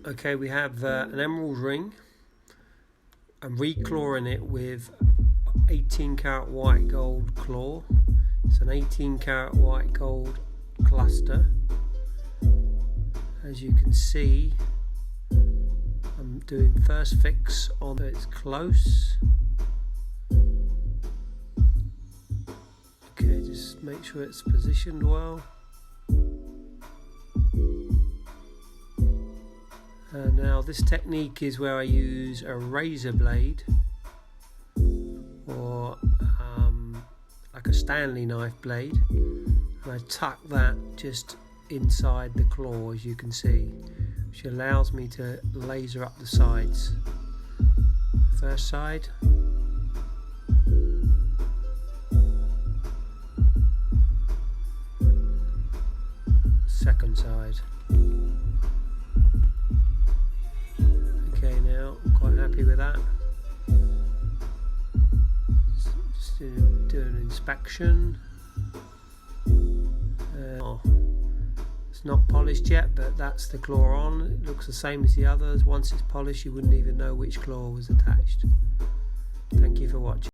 Okay, we have an emerald ring. I'm re-clawing it with 18 karat white gold claw. It's an 18 karat white gold cluster. As you can see, I'm doing first fix on it. It's close. Okay, just make sure it's positioned well. Now this technique is where I use a razor blade or like a Stanley knife blade, and I tuck that just inside the claw, as you can see, which allows me to laser up the sides. First side, second side. Okay, now I'm quite happy with that. Just do an inspection. It's not polished yet, but that's the claw on. It looks the same as the others. Once it's polished, you wouldn't even know which claw was attached. Thank you for watching.